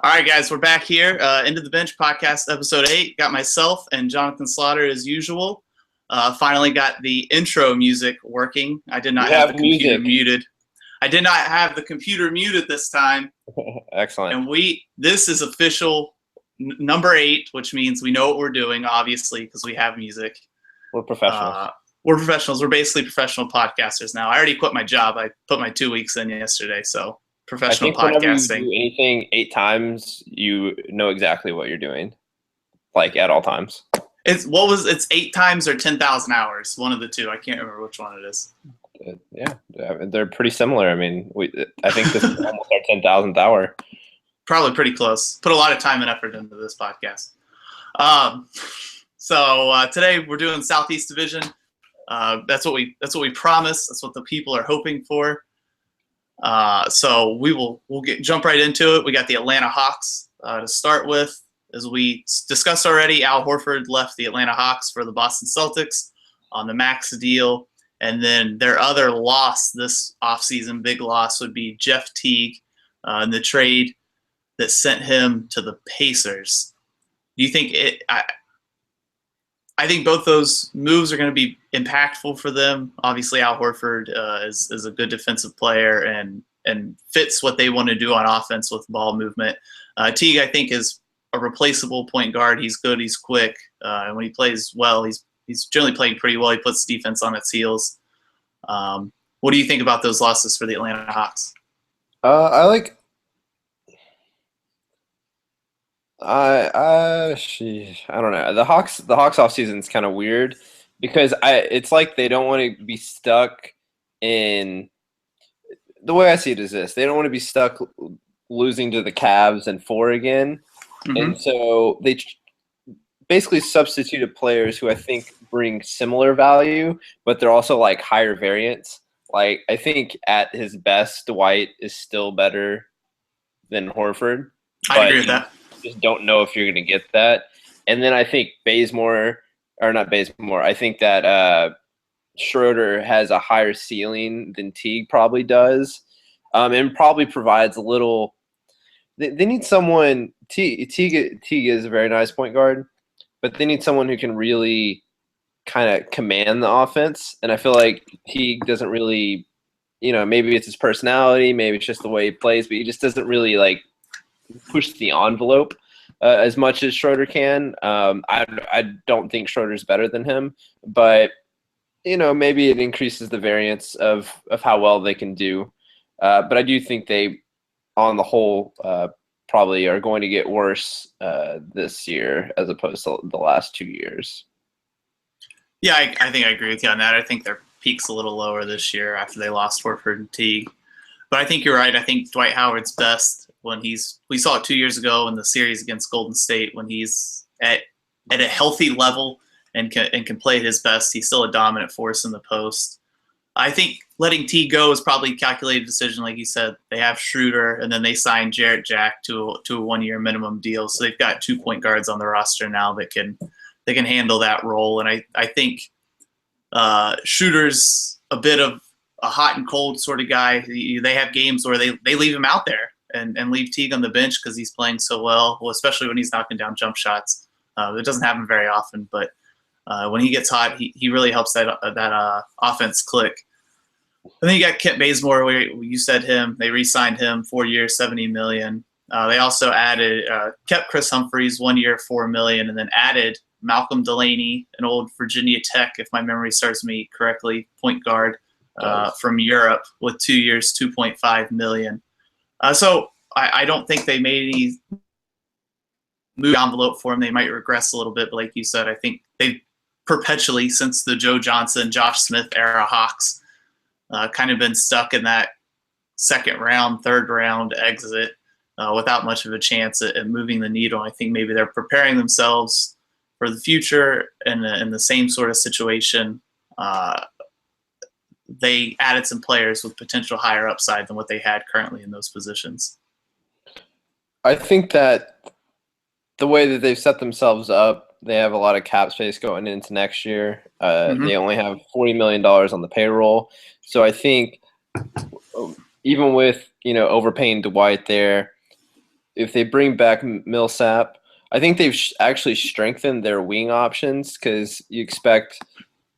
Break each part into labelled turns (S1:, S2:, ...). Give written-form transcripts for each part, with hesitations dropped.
S1: All right, guys, we're back here. Into the Bench podcast, episode 8. Got myself and Jonathan Slotter as usual. Finally got the intro music working. I did not
S2: We
S1: have
S2: have
S1: the computer
S2: music.
S1: muted. I did not have the computer muted this time.
S2: Excellent.
S1: And this is official number 8, which means we know what we're doing, obviously, because we have music.
S2: We're professionals.
S1: We're professionals. We're basically professional podcasters now. I already quit my job. I put my 2 weeks in yesterday, so
S2: I
S1: professional
S2: think whenever you do
S1: podcasting.
S2: anything 8 times, you know exactly what you're doing, like at all times.
S1: It's 8 times or 10,000 hours, one of the two. I can't remember which one it is.
S2: Yeah, they're pretty similar. I mean, I think this is almost our 10,000th hour.
S1: Probably pretty close. Put a lot of time and effort into this podcast. So today we're doing Southeast Division. That's what we promised. That's what the people are hoping for. So we'll jump right into it. We got the Atlanta Hawks to start with. As we discussed already, Al Horford left the Atlanta Hawks for the Boston Celtics on the max deal. And then their other loss this offseason, big loss, would be Jeff Teague in the trade that sent him to the Pacers. Do you think I think both those moves are going to be impactful for them. Obviously, Al Horford is a good defensive player and fits what they want to do on offense with ball movement. Teague, I think, is a replaceable point guard. He's good. He's quick. And when he plays well, he's generally playing pretty well. He puts defense on its heels. What do you think about those losses for the Atlanta Hawks?
S2: I don't know. The Hawks off season is kind of weird because it's like they don't want to be stuck in. The way I see it is this: they don't want to be stuck losing to the Cavs and 4 again, and so they basically substituted players who I think bring similar value, but they're also like higher variance. Like I think at his best, Dwight is still better than Horford.
S1: I agree with that.
S2: Just don't know if you're going to get that. And then I think I think that Schroeder has a higher ceiling than Teague probably does, and probably provides a little. They need someone. Teague is a very nice point guard, but they need someone who can really kind of command the offense. And I feel like Teague doesn't really, maybe it's his personality, maybe it's just the way he plays, but he just doesn't really like push the envelope as much as Schroeder can. I don't think Schroeder's better than him, but maybe it increases the variance of how well they can do. But I do think they, on the whole, probably are going to get worse this year as opposed to the last 2 years.
S1: Yeah, I think I agree with you on that. I think their peak's a little lower this year after they lost Horford and Teague. But I think you're right. I think Dwight Howard's best when we saw it 2 years ago in the series against Golden State when he's at a healthy level and can play his best. He's still a dominant force in the post. I think letting T go is probably a calculated decision. Like you said, they have Schroeder, and then they signed Jarrett Jack to a 1-year minimum deal. So they've got 2 point guards on the roster now that can handle that role. And I think Schroeder's a bit of a hot and cold sort of guy. They have games where they leave him out there and leave Teague on the bench because he's playing so well, especially when he's knocking down jump shots. It doesn't happen very often, but when he gets hot, he really helps that offense click. And then you got Kent Bazemore, where you said him. They re-signed him 4 years, $70 million. They also kept Chris Humphries 1 year, $4 million, and then added Malcolm Delaney, an old Virginia Tech, if my memory serves me correctly, point guard from Europe with 2 years, $2.5 million. So I don't think they made any move envelope for him. They might regress a little bit, but like you said, I think they've perpetually, since the Joe Johnson, Josh Smith era Hawks, kind of been stuck in that second round, third round exit without much of a chance at moving the needle. I think maybe they're preparing themselves for the future in the same sort of situation. They added some players with potential higher upside than what they had currently in those positions.
S2: I think that the way that they've set themselves up, they have a lot of cap space going into next year. They only have $40 million on the payroll. So I think even with, overpaying Dwight there, if they bring back Millsap, I think they've actually strengthened their wing options because you expect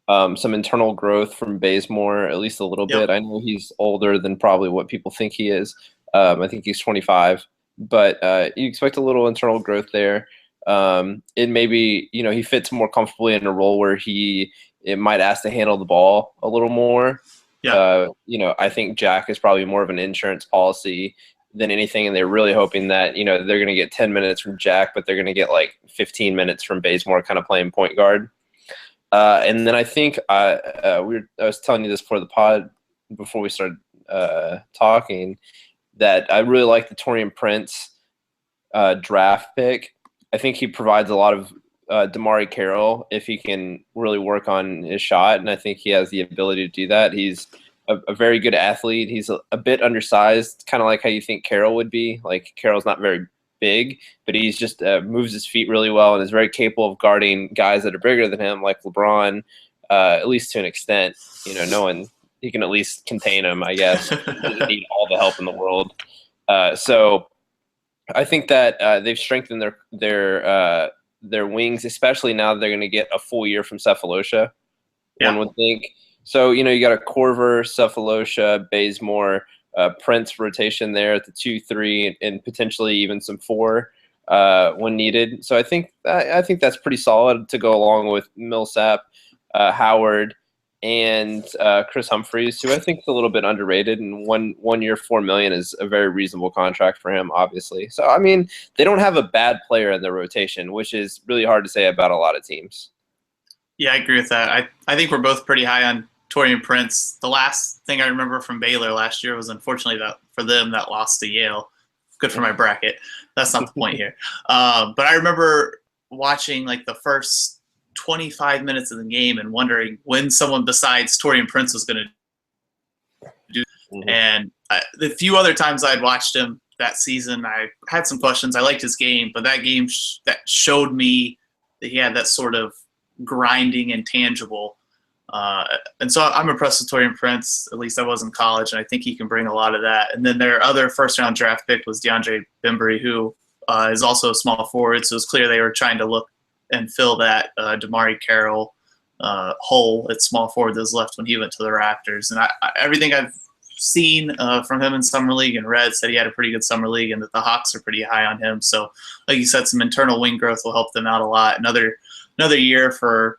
S2: some internal growth from Bazemore, at least a little
S1: Yep.
S2: bit. I know he's older than probably what people think he is. I think he's 25, but you expect a little internal growth there. It maybe, he fits more comfortably in a role where it might ask to handle the ball a little more.
S1: Yeah.
S2: I think Jack is probably more of an insurance policy than anything, and they're really hoping that, they're going to get 10 minutes from Jack, but they're going to get like 15 minutes from Bazemore kind of playing point guard. And then I think I was telling you this before we started talking, that I really like the Taurean Prince draft pick. I think he provides a lot of Damari Carroll if he can really work on his shot, and I think he has the ability to do that. He's a very good athlete. He's a bit undersized, kind of like how you think Carroll would be. Like, Carroll's not very big, but he's just moves his feet really well and is very capable of guarding guys that are bigger than him, like LeBron, at least to an extent. Knowing he can at least contain him, I guess. He doesn't need all the help in the world. So I think that they've strengthened their wings, especially now that they're going to get a full year from Cephalosha.
S1: Yeah.
S2: One would think. So you got a Corver, Cephalosha, Bazemore, Prince rotation there at the 2-3, and potentially even some 4 when needed. So I think that's pretty solid to go along with Millsap, Howard, and Chris Humphries, who I think is a little bit underrated. And 1 year, $4 million is a very reasonable contract for him, obviously. So I mean, they don't have a bad player in their rotation, which is really hard to say about a lot of teams.
S1: Yeah, I agree with that. I think we're both pretty high on Taurean Prince. The last thing I remember from Baylor last year was, unfortunately, that for them that lost to Yale. Good for my bracket. That's not the point here. But I remember watching like the first 25 minutes of the game and wondering when someone besides Taurean Prince was going to do. Mm-hmm. And the few other times I'd watched him that season, I had some questions. I liked his game, but that game that showed me that he had that sort of grinding and tangible. And so I'm impressed with Taurean Prince. At least I was in college, and I think he can bring a lot of that. And then their other first-round draft pick was DeAndre Bembry, who is also a small forward, so it's clear they were trying to look and fill that Damari Carroll hole at small forward that was left when he went to the Raptors. And everything I've seen from him in Summer League and read said he had a pretty good Summer League and that the Hawks are pretty high on him. So, like you said, some internal wing growth will help them out a lot. Another year for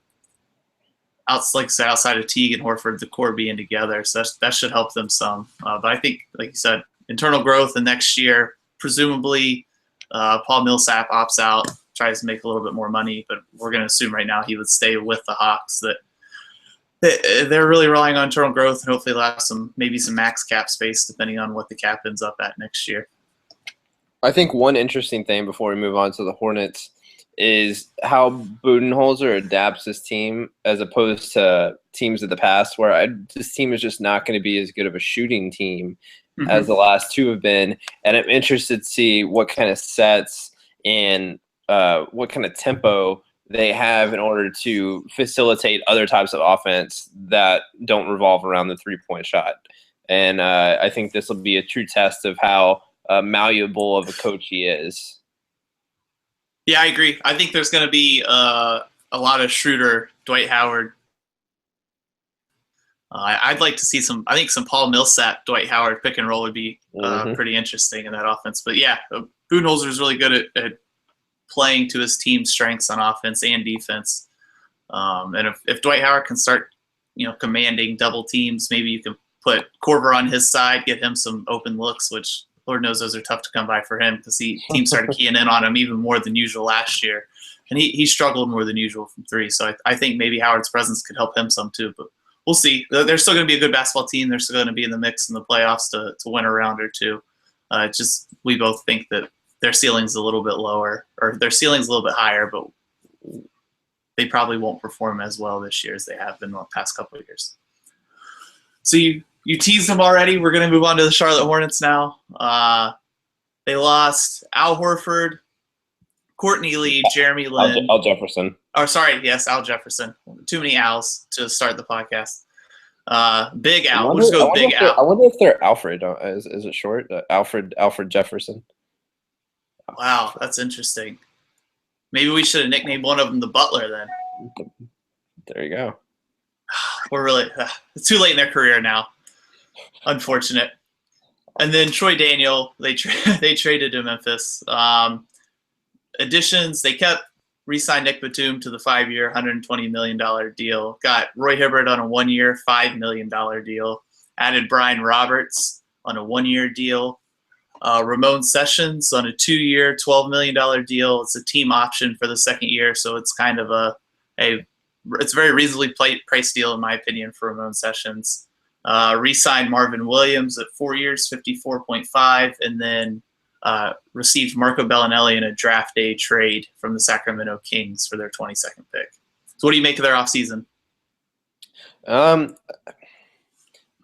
S1: outside of Teague and Horford, the core being together. So that should help them some. But I think, like you said, internal growth, and next year, presumably Paul Millsap opts out, tries to make a little bit more money, but we're going to assume right now he would stay with the Hawks. That they're really relying on internal growth, and hopefully they'll have maybe some max cap space depending on what the cap ends up at next year.
S2: I think one interesting thing before we move on to the Hornets is how Budenholzer adapts his team as opposed to teams of the past, where this team is just not going to be as good of a shooting team as the last two have been. And I'm interested to see what kind of sets and what kind of tempo they have in order to facilitate other types of offense that don't revolve around the three-point shot. And I think this will be a true test of how malleable of a coach he is.
S1: Yeah, I agree. I think there's going to be a lot of Schroeder, Dwight Howard. I'd like to see some Paul Millsap, Dwight Howard pick and roll would be pretty interesting in that offense. But yeah, Budenholzer is really good at playing to his team's strengths on offense and defense. And if Dwight Howard can start, commanding double teams, maybe you can put Korver on his side, get him some open looks, which Lord knows those are tough to come by for him because teams started keying in on him even more than usual last year. And he struggled more than usual from three. So I think maybe Howard's presence could help him some too. But we'll see. They're still going to be a good basketball team. They're still going to be in the mix in the playoffs to win a round or two. Just we both think that their ceiling's a little bit lower, or their ceiling's a little bit higher, but they probably won't perform as well this year as they have been the past couple of years. So you teased them already. We're going to move on to the Charlotte Hornets now. They lost Al Horford, Courtney Lee, Jeremy Lin.
S2: Al Jefferson.
S1: Oh, sorry. Yes, Al Jefferson. Too many Al's to start the podcast. Big Al. We'll just go with Big Al.
S2: I wonder if they're Alfred. Is it short? Alfred Jefferson.
S1: Wow, that's interesting. Maybe we should have nicknamed one of them the Butler then.
S2: There you go.
S1: We're really it's too late in their career now. Unfortunate. And then Troy Daniel, they traded to Memphis. Additions, they kept re-signed Nick Batum to the 5-year, $120 million deal. Got Roy Hibbert on a 1-year, $5 million deal. Added Brian Roberts on a 1-year deal. Ramon Sessions on a 2-year, $12 million deal. It's a team option for the second year, so it's kind of it's a very reasonably priced deal in my opinion for Ramon Sessions. Re-signed Marvin Williams at 4 years, 54.5, and then received Marco Bellinelli in a draft day trade from the Sacramento Kings for their 22nd pick. So what do you make of their offseason?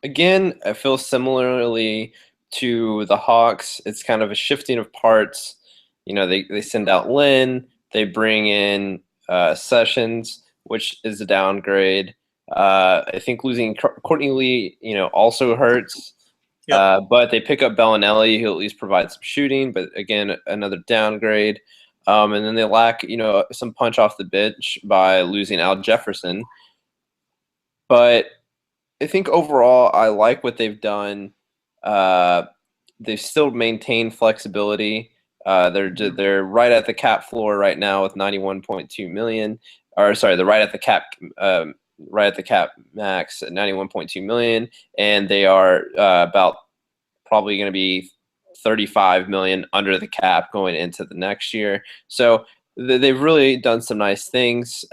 S2: Again, I feel similarly to the Hawks. It's kind of a shifting of parts. You know, they send out Lynn, they bring in Sessions, which is a downgrade. I think losing Courtney Lee, also hurts. Yep. But they pick up Bellinelli, who at least provides some shooting, but again, another downgrade. And then they lack, some punch off the bench by losing Al Jefferson. But I think overall, I like what they've done. They've still maintained flexibility. They're right at the cap floor right now with $91.2 million. Or sorry, they're right at the cap. Right at the cap max at $91.2 million, and they are about probably going to be $35 million under the cap going into the next year. So they've really done some nice things,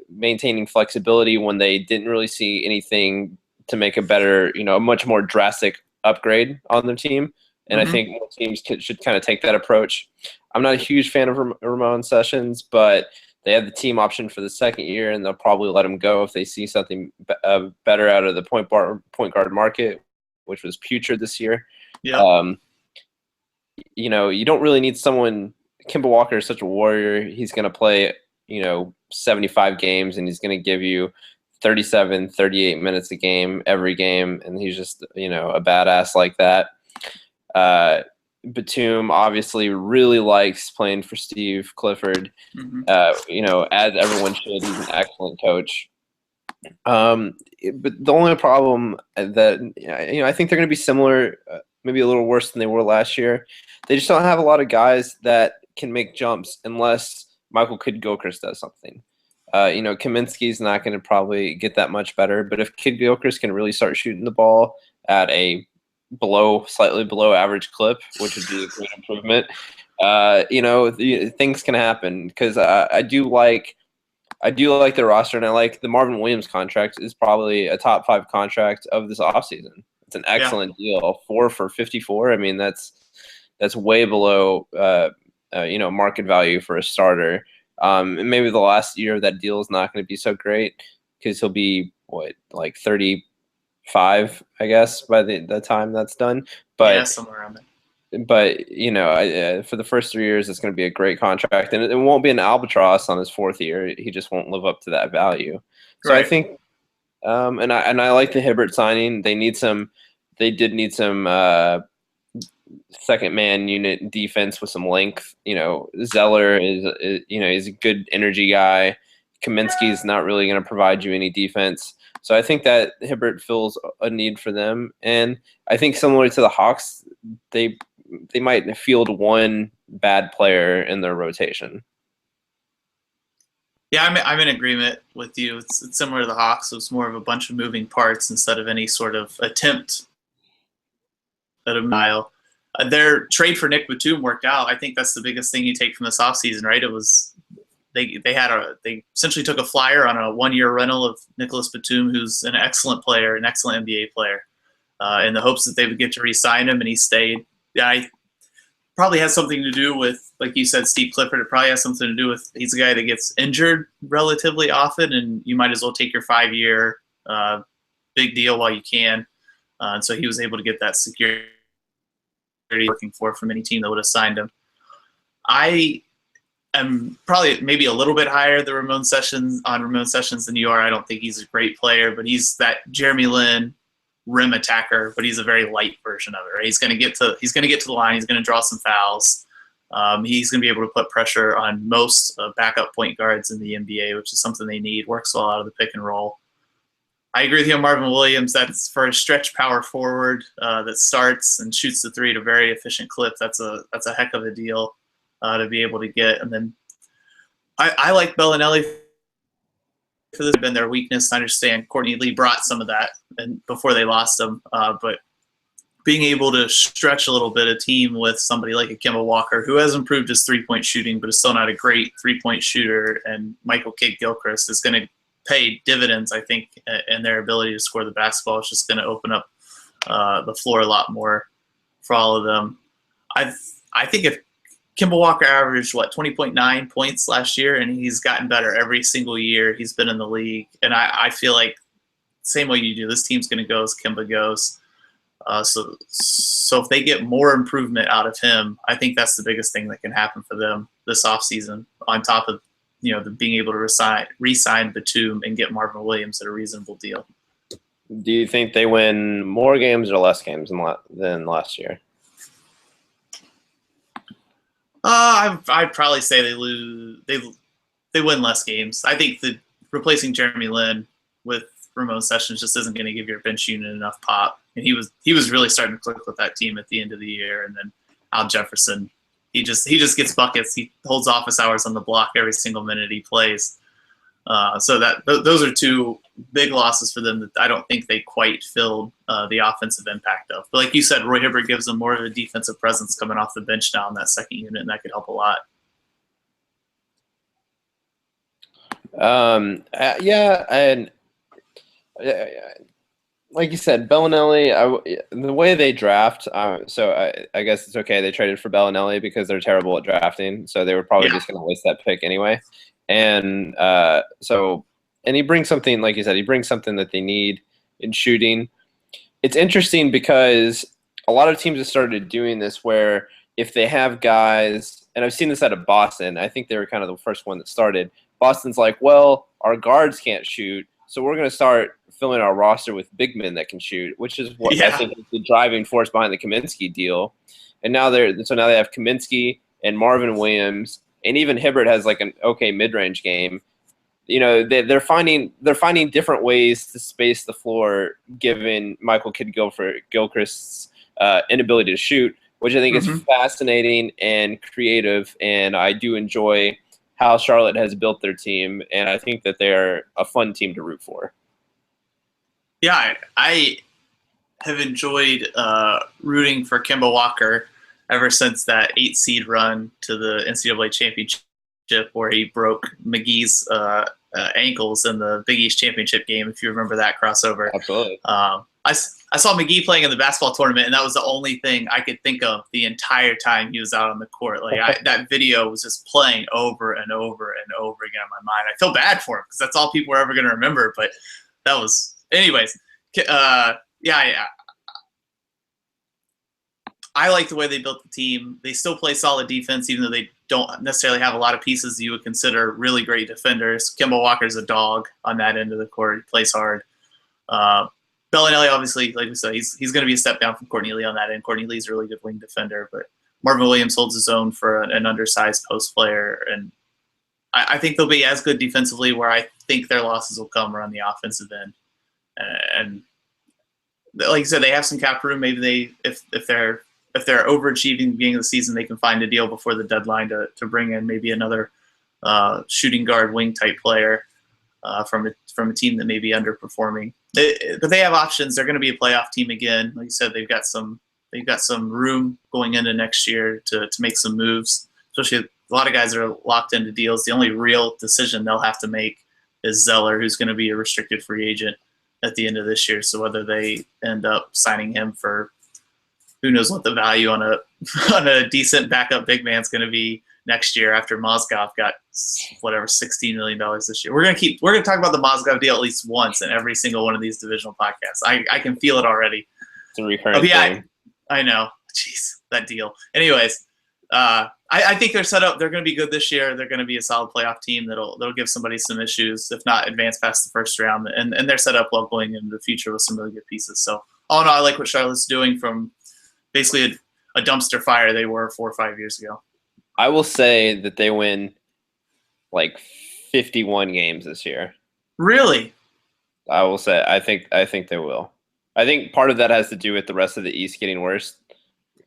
S2: maintaining flexibility when they didn't really see anything to make a better, a much more drastic upgrade on their team. And I think more teams should kind of take that approach. I'm not a huge fan of Ramon Sessions, but they have the team option for the second year, and they'll probably let him go if they see something better out of the point guard market, which was putrid this year.
S1: Yeah.
S2: You don't really need someone. Kemba Walker is such a warrior. He's going to play, 75 games, and he's going to give you 37, 38 minutes a game every game, and he's just, a badass like that. Batum obviously really likes playing for Steve Clifford. As everyone should. He's an excellent coach. But the only problem that I think they're going to be similar, maybe a little worse than they were last year. They just don't have a lot of guys that can make jumps unless Michael Kidd-Gilchrist does something. Kaminsky's not going to probably get that much better, but if Kidd-Gilchrist can really start shooting the ball at a slightly below average clip, which would be a great improvement. Things can happen because I do like the roster, and I like the Marvin Williams contract is probably a top 5 contract of this offseason. It's an excellent deal. 4 for 54. I mean, that's way below market value for a starter. And maybe the last year of that deal is not going to be so great because he'll be 35, I guess, by the time that's done. But
S1: somewhere around there.
S2: But for the first 3 years, it's going to be a great contract, and it won't be an albatross on his 4th year. He just won't live up to that value. So right. I think, and I like the Hibbert signing. They did need some second man unit defense with some length. Zeller is he's a good energy guy. Kaminsky is not really going to provide you any defense. So I think that Hibbert fills a need for them. And I think similar to the Hawks, they might field one bad player in their rotation.
S1: Yeah, I'm in agreement with you. It's similar to the Hawks. It's more of a bunch of moving parts instead of any sort of attempt at a mile. Their trade for Nick Batum worked out. I think that's the biggest thing you take from this offseason, right? It was they essentially took a flyer on a 1-year rental of Nicholas Batum, who's an excellent player, an excellent NBA player, in the hopes that they would get to re-sign him, and he stayed. Yeah, probably has something to do with, like you said, Steve Clifford. It probably has something to do with he's a guy that gets injured relatively often, and you might as well take your 5-year big deal while you can. And so he was able to get that security looking for from any team that would have signed him. I am probably maybe a little bit higher than Ramon Sessions than you are. I don't think he's a great player, but he's that Jeremy Lin rim attacker, but he's a very light version of it. Right? He's going to get to the line. He's going to draw some fouls. He's going to be able to put pressure on most backup point guards in the NBA, which is something they need. Works well out of the pick and roll. I agree with you on Marvin Williams. That's for a stretch power forward that starts and shoots the three at a very efficient clip. That's a heck of a deal to be able to get. And then I like Bellinelli for this. Been their weakness. I understand Courtney Lee brought some of that and before they lost him, but being able to stretch a little bit a team with somebody like a Kemba Walker, who has improved his three-point shooting, but is still not a great three-point shooter, and Michael Kidd-Gilchrist is going to pay dividends, I think, in their ability to score the basketball. It's just going to open up the floor a lot more for all of them. I think if Kemba Walker averaged, 20.9 points last year, and he's gotten better every single year he's been in the league. And I feel like same way you do, this team's going to go as Kemba goes. So if they get more improvement out of him, I think that's the biggest thing that can happen for them this offseason, on top of the being able to re-sign Batum and get Marvin Williams at a reasonable deal.
S2: Do you think they win more games or less games than last year?
S1: I'd probably say they lose. They win less games. I think that replacing Jeremy Lin with Ramon Sessions just isn't going to give your bench unit enough pop. And he was really starting to click with that team at the end of the year. And then Al Jefferson, he just gets buckets. He holds office hours on the block every single minute he plays. So those are two big losses for them that I don't think they quite filled the offensive impact of. But like you said, Roy Hibbert gives them more of a defensive presence coming off the bench now in that second unit, and that could help a lot.
S2: Yeah, and like you said, Bellinelli, the way they draft, so I guess it's okay. They traded for Bellinelli because they're terrible at drafting, so they were probably just going to waste that pick anyway. And and he brings something, like you said, he brings something that they need in shooting. It's interesting because a lot of teams have started doing this where if they have guys, and I've seen this out of Boston, I think they were kind of the first one that started. Boston's like, well, our guards can't shoot, so we're going to start filling our roster with big men that can shoot, which is what I think is the driving force behind the Kaminsky deal. And now they have Kaminsky and Marvin Williams, and even Hibbert has like an okay mid-range game. They're finding different ways to space the floor, given Michael Kidd-Gilchrist's inability to shoot, which I think is fascinating and creative. And I do enjoy how Charlotte has built their team, and I think that they're a fun team to root for.
S1: Yeah, I have enjoyed rooting for Kemba Walker ever since that 8 seed run to the NCAA championship where he broke McGee's ankles in the Big East championship game, if you remember that crossover.
S2: Absolutely.
S1: I saw McGee playing in the basketball tournament, and that was the only thing I could think of the entire time he was out on the court. Like that video was just playing over and over and over again in my mind. I feel bad for him because that's all people are ever going to remember. But that was, anyways. I like the way they built the team. They still play solid defense, even though they don't necessarily have a lot of pieces you would consider really great defenders. Kemba Walker's a dog on that end of the court. He plays hard. Bellinelli, obviously, like we said, he's going to be a step down from Courtney Lee on that end. Courtney Lee's a really good wing defender, but Marvin Williams holds his own for an undersized post player. And I think they'll be as good defensively, where I think their losses will come around the offensive end. And like you said, they have some cap room. Maybe if they're overachieving at the beginning of the season, they can find a deal before the deadline to bring in maybe another shooting guard wing type player from a team that may be underperforming. But they have options. They're going to be a playoff team again. Like you said, they've got some room going into next year to make some moves. Especially a lot of guys are locked into deals. The only real decision they'll have to make is Zeller, who's going to be a restricted free agent at the end of this year. So whether they end up signing him for who knows what the value on a decent backup big man is going to be next year after Mozgov got whatever $16 million this year. We're gonna talk about the Mozgov deal at least once in every single one of these divisional podcasts. I can feel it already.
S2: It's a recurring thing.
S1: I know. Jeez, that deal. Anyways, I think they're set up. They're going to be good this year. They're going to be a solid playoff team that'll give somebody some issues, if not advance past the first round. And they're set up well going into the future with some really good pieces. So all in all, I like what Charlotte's doing from basically a dumpster fire they were 4 or 5 years ago.
S2: I will say that they win like 51 games this year.
S1: Really?
S2: I will say I think they will. I think part of that has to do with the rest of the East getting worse,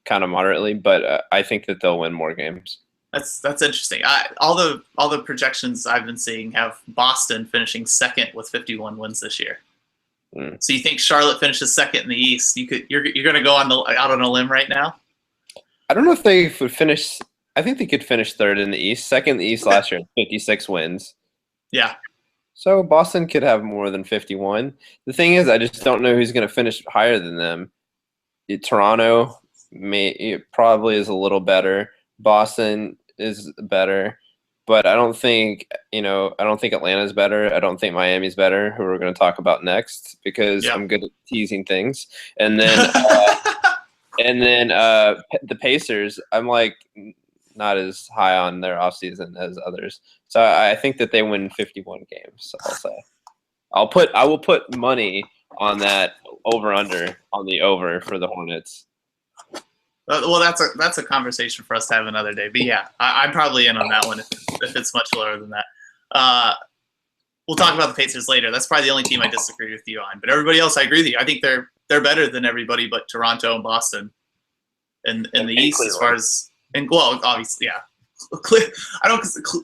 S2: kind of moderately, but I think that they'll win more games.
S1: That's interesting. All the projections I've been seeing have Boston finishing second with 51 wins this year.
S2: Mm.
S1: So you think Charlotte finishes second in the East? You're going to go out on a limb right now?
S2: I don't know if they would finish. I think they could finish third in the East. Second in the East last year, 56 wins.
S1: Yeah.
S2: So Boston could have more than 51. The thing is, I just don't know who's going to finish higher than them. Toronto probably is a little better. Boston is better, but I don't think Atlanta's better. I don't think Miami's better, who we're going to talk about next, because
S1: Yeah.
S2: I'm good at teasing things. And then the Pacers, I'm like not as high on their offseason as others. So I think that they win 51 games. I'll say. I will put money on that over/under on the over for the Hornets.
S1: Well, that's a conversation for us to have another day. But yeah, I'm probably in on that one if it's much lower than that. We'll talk about the Pacers later. That's probably the only team I disagree with you on. But everybody else, I agree with you. I think they're better than everybody but Toronto and Boston in the East
S2: Cleveland.
S1: As far as obviously, yeah.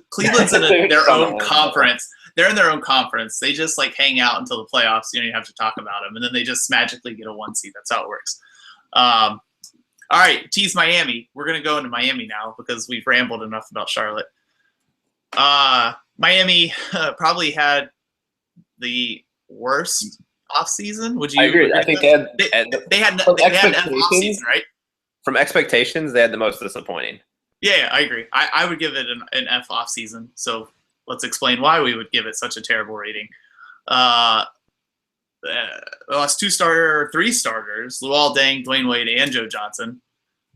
S1: Cleveland's in their own conference. They're in their own conference. They just like hang out until the playoffs. You have to talk about them, and then they just magically get a 1 seed. That's how it works. All right, tease Miami. We're gonna go into Miami now because we've rambled enough about Charlotte. Miami probably had the worst offseason. Would you?
S2: I agree. I think they had
S1: an offseason, right?
S2: From expectations, they had the most disappointing.
S1: Yeah, I agree. I would give it an F off season. So let's explain why we would give it such a terrible rating. Lost three starters: Luol Deng, Dwayne Wade, and Joe Johnson,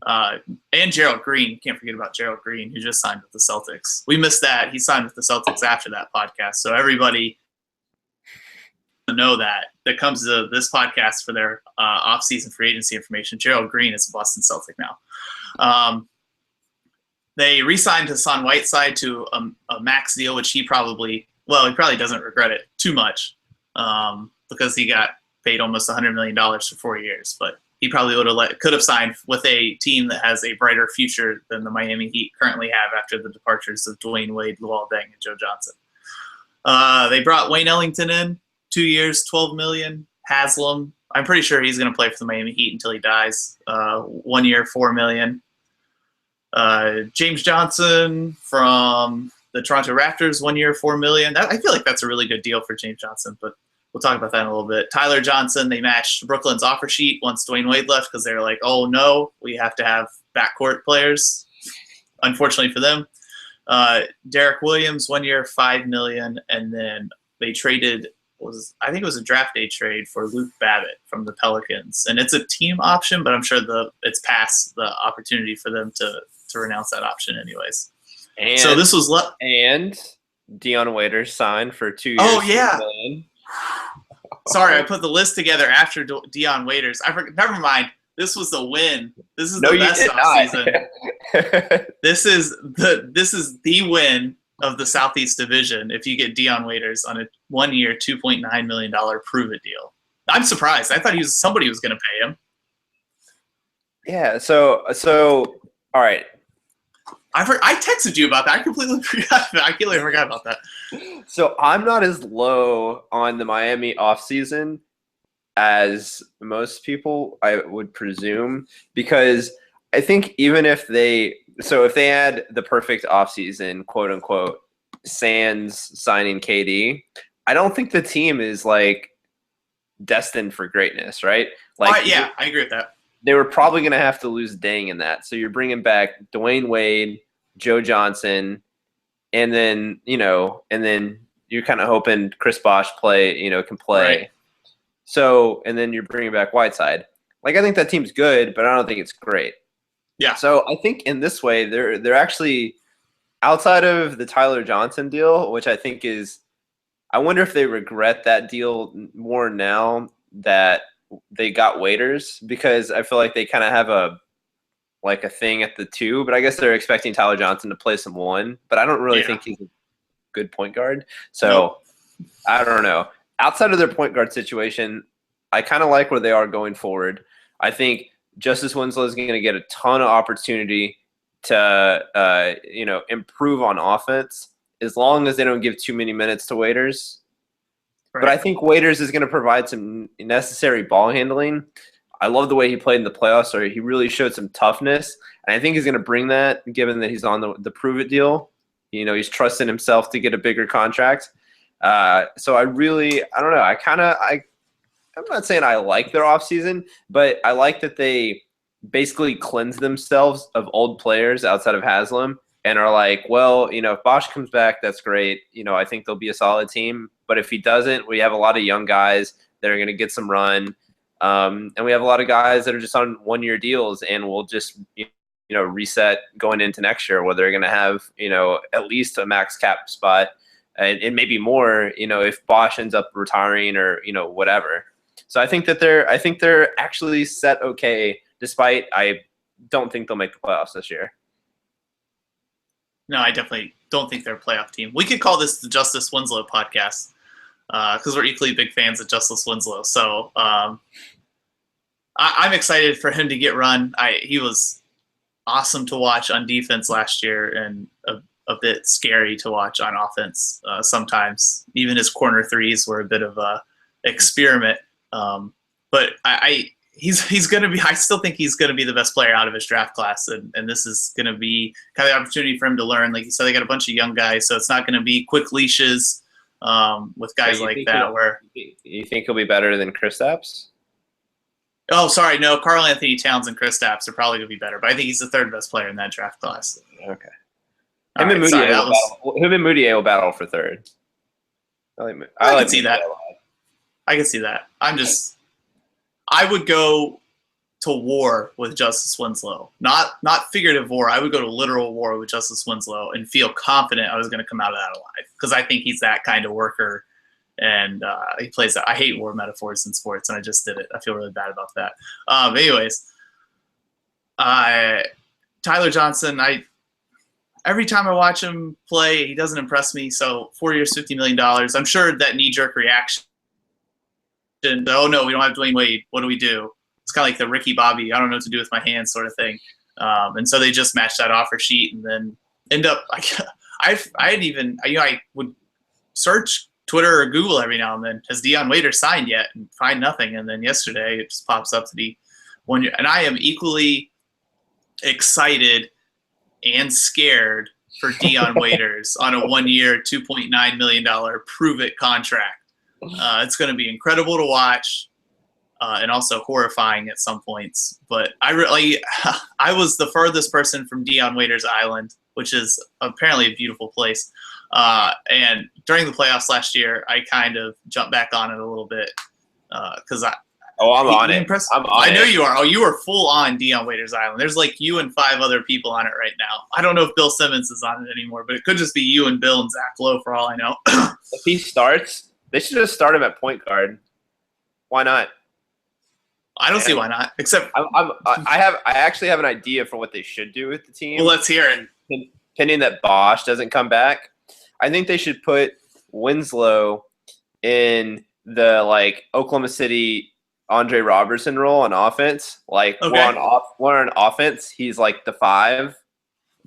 S1: and Gerald Green. Can't forget about Gerald Green, who just signed with the Celtics. We missed that. He signed with the Celtics after that podcast. So everybody know that comes to this podcast for their off-season free agency information. Gerald Green is a Boston Celtic now. They re-signed Hassan Whiteside to a max deal, which he probably doesn't regret it too much because he got paid almost $100 million for 4 years. But he probably could have signed with a team that has a brighter future than the Miami Heat currently have after the departures of Dwayne Wade, Luol Deng, and Joe Johnson. They brought Wayne Ellington in, 2 years, $12 million. Haslam, I'm pretty sure he's going to play for the Miami Heat until he dies. 1 year, $4 million. James Johnson from the Toronto Raptors, 1 year, $4 million. I feel like that's a really good deal for James Johnson, but we'll talk about that in a little bit. Tyler Johnson, they matched Brooklyn's offer sheet once Dwayne Wade left because they were like, oh no, we have to have backcourt players. Unfortunately for them. Derek Williams, 1 year, $5 million, and then they traded. I think it was a draft day trade for Luke Babbitt from the Pelicans, and it's a team option, but I'm sure it's past the opportunity for them to renounce that option, anyways.
S2: And
S1: so this was
S2: and Dion Waiters signed for 2 years.
S1: Oh yeah. Sorry, I put the list together after Dion Waiters. Never mind. This was the win. This is the best offseason. This is the win of the Southeast Division if you get Dion Waiters on a 1 year, $2.9 million prove-it deal. I'm surprised. I thought somebody was going to pay him.
S2: Yeah. So all right.
S1: I texted you about that. I completely forgot about that.
S2: So I'm not as low on the Miami offseason as most people, I would presume, because I think even if they had the perfect offseason, quote unquote, sans signing KD, I don't think the team is like destined for greatness, right? Like,
S1: yeah, I agree with that.
S2: They were probably going to have to lose Deng in that. So you're bringing back Dwayne Wade, Joe Johnson, and then you're kind of hoping Chris Bosh can play.
S1: Right.
S2: So, and then you're bringing back Whiteside. Like, I think that team's good, but I don't think it's great.
S1: Yeah.
S2: So I think in this way, they're actually outside of the Tyler Johnson deal, which I think is, I wonder if they regret that deal more now that they got Waiters, because I feel like they kind of have like a thing at the 2, but I guess they're expecting Tyler Johnson to play some 1. But I don't really think he's a good point guard. So
S1: Nope.
S2: I don't know. Outside of their point guard situation, I kind of like where they are going forward. I think Justice Winslow is going to get a ton of opportunity to improve on offense as long as they don't give too many minutes to Waiters. Right. But I think Waiters is going to provide some necessary ball handling. I love the way he played in the playoffs. So he really showed some toughness, and I think he's going to bring that, given that he's on the Prove It deal. He's trusting himself to get a bigger contract. So I don't know. I'm not saying I like their offseason, but I like that they basically cleanse themselves of old players outside of Haslam and are like, well, if Bosch comes back, that's great. I think they'll be a solid team. But if he doesn't, we have a lot of young guys that are going to get some run. And we have a lot of guys that are just on 1-year deals, and we'll just reset going into next year where they're going to have at least a max cap spot and maybe more if Bosch ends up retiring or whatever. So I think they're actually set okay, despite I don't think they'll make the playoffs this year.
S1: No, I definitely don't think they're a playoff team. We could call this the Justice Winslow podcast because we're equally big fans of Justice Winslow. So I'm excited for him to get run. He was awesome to watch on defense last year and a bit scary to watch on offense sometimes. Even his corner threes were a bit of a experiment. But he's going to be. I still think he's going to be the best player out of his draft class, and this is going to be kind of the opportunity for him to learn. Like you said, they got a bunch of young guys, so it's not going to be quick leashes with guys like that. Where
S2: you think he'll be better than Kristaps?
S1: Oh, sorry, no. Karl Anthony Towns and Kristaps are probably going to be better, but I think he's the 3rd best player in that draft class.
S2: Okay. Him and Moutier will battle for 3rd.
S1: I can see that. I can see that. I would go to war with Justice Winslow. Not figurative war. I would go to literal war with Justice Winslow and feel confident I was going to come out of that alive because I think he's that kind of worker, and he plays that. I hate war metaphors in sports, and I just did it. I feel really bad about that. Anyways, Tyler Johnson, every time I watch him play, he doesn't impress me. So 4 years, $50 million. I'm sure that knee-jerk reaction, oh no, we don't have Dwayne Wade. What do we do? It's kind of like the Ricky Bobby, I don't know what to do with my hands sort of thing. And so they just matched that offer sheet and then end up I would search Twitter or Google every now and then, has Dion Waiters signed yet? And find nothing. And then yesterday it just pops up to be 1 year. And I am equally excited and scared for Dion Waiters on a 1 year, $2.9 million prove it contract. It's going to be incredible to watch and also horrifying at some points. But I was the furthest person from Dion Waiters Island, which is apparently a beautiful place. And during the playoffs last year, I kind of jumped back on it a little bit because
S2: I'm on it.
S1: I know you are. Oh, you are full on Dion Waiters Island. There's like you and 5 other people on it right now. I don't know if Bill Simmons is on it anymore, but it could just be you and Bill and Zach Lowe for all I know.
S2: If he starts, they should just start him at point guard. Why not?
S1: I don't see why not. Except
S2: I actually have an idea for what they should do with the team.
S1: Well, let's hear it.
S2: Pending that Bosch doesn't come back, I think they should put Winslow in the Oklahoma City Andre Robertson role on offense. We're on offense. He's like the 5,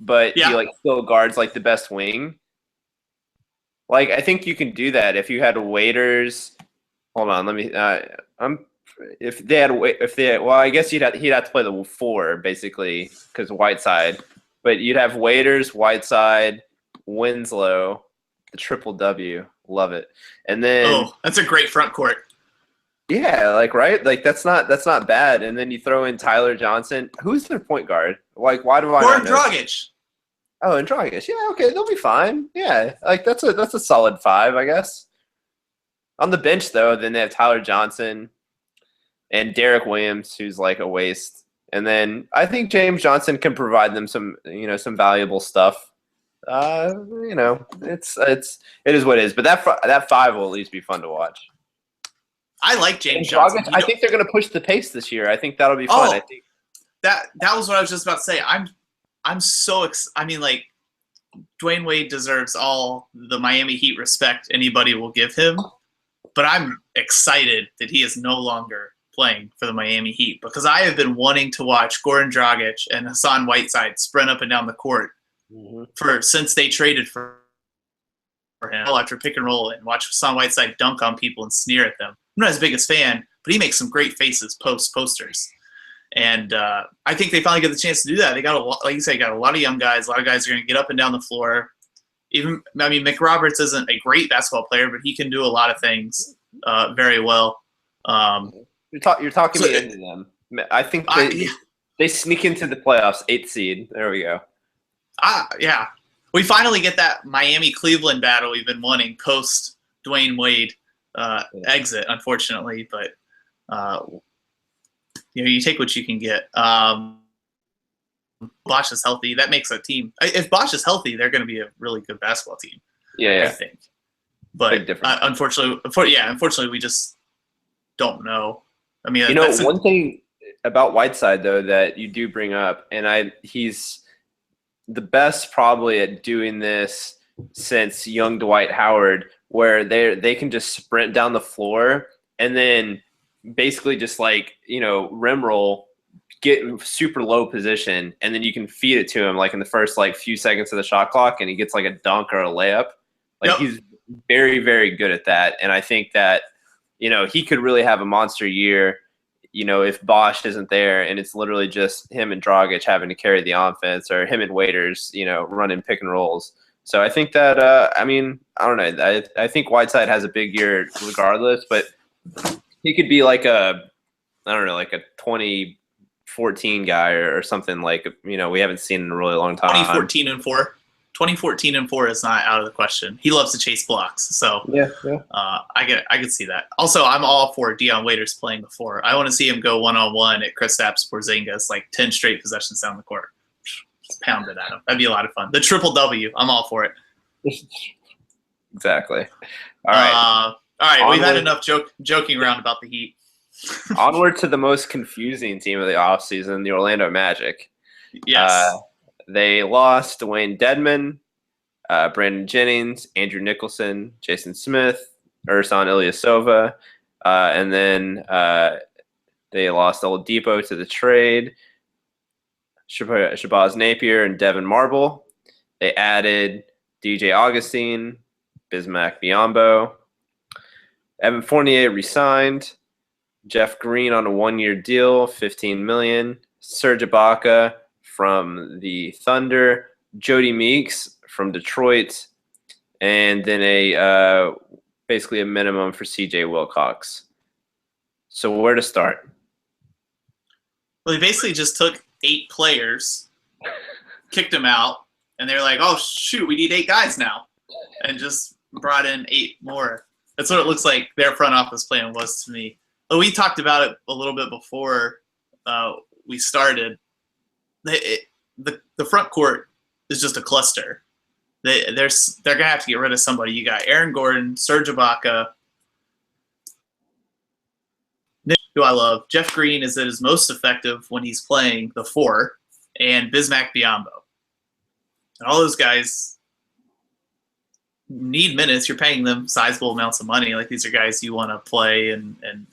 S2: but he still guards like the best wing. I think you can do that if you had Waiters. Hold on, let me. I guess he'd have to play the 4 basically because Whiteside. But you'd have Waiters, Whiteside, Winslow, the triple W. Love it. And then
S1: that's a great front court.
S2: Yeah, right? That's not bad. And then you throw in Tyler Johnson. Who's their point guard? Why do I not know?
S1: Dragic.
S2: Oh, and Dragic. Yeah, okay, they'll be fine. Yeah, that's a solid 5, I guess. On the bench though, then they have Tyler Johnson and Derek Williams, who's a waste. And then I think James Johnson can provide them some valuable stuff. It is what it is. But that 5 will at least be fun to watch. I like James Johnson. I think they're going to push the pace this year. I think that'll be fun. I think
S1: that was what I was just about to say. I'm so I mean, like, Dwayne Wade deserves all the Miami Heat respect anybody will give him, but I'm excited that he is no longer playing for the Miami Heat because I have been wanting to watch Goran Dragic and Hassan Whiteside sprint up and down the court since they traded for him after pick and roll and watch Hassan Whiteside dunk on people and sneer at them. I'm not his biggest fan, but he makes some great faces posters. And I think they finally get the chance to do that. They got like you say, got a lot of young guys. A lot of guys are going to get up and down the floor. McRoberts isn't a great basketball player, but he can do a lot of things very well.
S2: You're talking me into them. I think they sneak into the playoffs, 8th seed. There we go.
S1: Yeah. We finally get that Miami-Cleveland battle we've been wanting post Dwayne Wade exit, unfortunately. But you take what you can get. Bosh is healthy. That makes a team. If Bosh is healthy, they're going to be a really good basketball team.
S2: Yeah.
S1: I think. But unfortunately, we just don't know. I mean,
S2: one thing about Whiteside though that you do bring up, and he's the best probably at doing this since young Dwight Howard, where they can just sprint down the floor and then basically just rim roll, get super low position, and then you can feed it to him in the first few seconds of the shot clock, and he gets a dunk or a layup. He's very, very good at that, and I think that he could really have a monster year. If Bosh isn't there and it's literally just him and Dragic having to carry the offense, or him and Waiters, running pick and rolls. So I think that, I don't know. I think Whiteside has a big year regardless, but he could be like a 2014 guy or something we haven't seen in a really long time.
S1: 2014 and 4. 2014 and 4 is not out of the question. He loves to chase blocks, so
S2: yeah.
S1: I can see that. Also, I'm all for Dion Waiters playing the 4. I want to see him go 1-on-1 at Kristaps Porzingis, 10 straight possessions down the court. Just pound it at him. That'd be a lot of fun. The triple W. I'm all for it.
S2: Exactly. All right.
S1: We've had enough joking around about the Heat.
S2: Onward to the most confusing team of the offseason, the Orlando Magic.
S1: Yes.
S2: They lost Dwayne Dedman, Brandon Jennings, Andrew Nicholson, Jason Smith, Ersan Ilyasova, and then they lost Oladipo to the trade, Shabazz Napier, and Devin Marble. They added DJ Augustine, Bismack Biyombo. Evan Fournier resigned. Jeff Green on a 1-year deal, $15 million. Serge Ibaka from the Thunder, Jody Meeks from Detroit, and then basically a minimum for CJ Wilcox. So where to start?
S1: Well, they basically just took 8 players, kicked them out, and they're like, oh, shoot, we need 8 guys now, and just brought in 8 more. That's what it looks like their front office plan was to me. But we talked about it a little bit before we started. The front court is just a cluster. They're gonna have to get rid of somebody. You got Aaron Gordon, Serge Ibaka, who I love. Jeff Green is at his most effective when he's playing the 4, and Bismack Biyombo. And all those guys need minutes. You're paying them sizable amounts of money. These are guys you want to play, and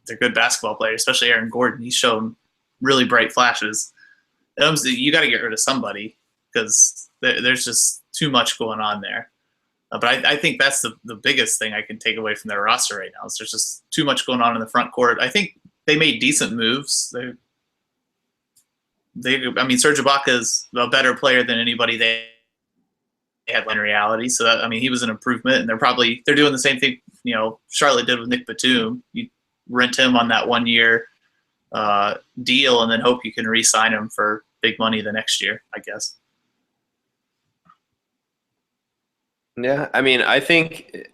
S1: they're good basketball players, especially Aaron Gordon. He's shown really bright flashes. You got to get rid of somebody because there's just too much going on there. But I think that's the biggest thing I can take away from their roster right now is there's just too much going on in the front court. I think they made decent moves. Serge Ibaka is a better player than anybody they had in reality. So that, he was an improvement, and they're doing the same thing. Charlotte did with Nick Batum. You rent him on that 1-year deal, and then hope you can re-sign him for big money the next year, I guess.
S2: Yeah, I think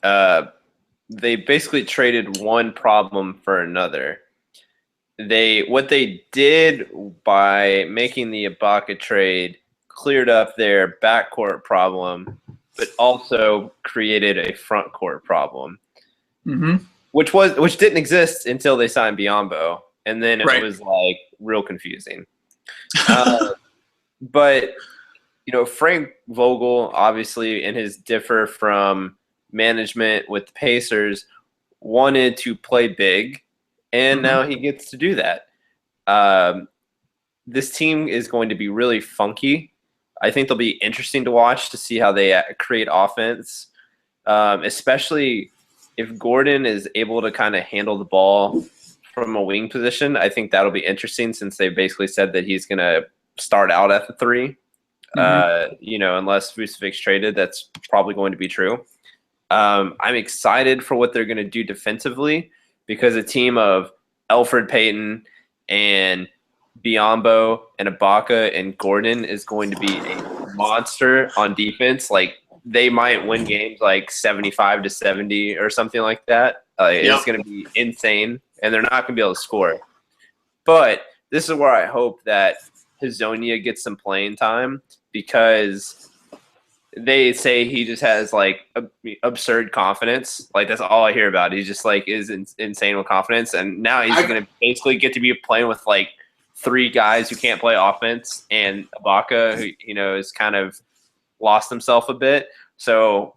S2: they basically traded one problem for another. What they did by making the Ibaka trade cleared up their backcourt problem, but also created a front court problem, which didn't exist until they signed Biyombo, and then it was real confusing. But Frank Vogel, obviously, in his differ from management with the Pacers, wanted to play big, and now he gets to do that. This team is going to be really funky. I think they'll be interesting to watch to see how they create offense, especially if Gordon is able to kind of handle the ball from a wing position. I think that'll be interesting since they basically said that he's going to start out at the 3. Unless Vucevic's traded, that's probably going to be true. I'm excited for what they're going to do defensively because a team of Elfrid Payton and Biyombo and Ibaka and Gordon is going to be a monster on defense. Like, they might win games like 75-70 or something like that. It's going to be insane, and they're not going to be able to score. But this is where I hope that Hezonja gets some playing time because they say he just has like absurd confidence. Like, that's all I hear about. He's just like is insane with confidence, and now he's going to basically get to be playing with like 3 guys who can't play offense and Ibaka, who is kind of lost himself a bit. So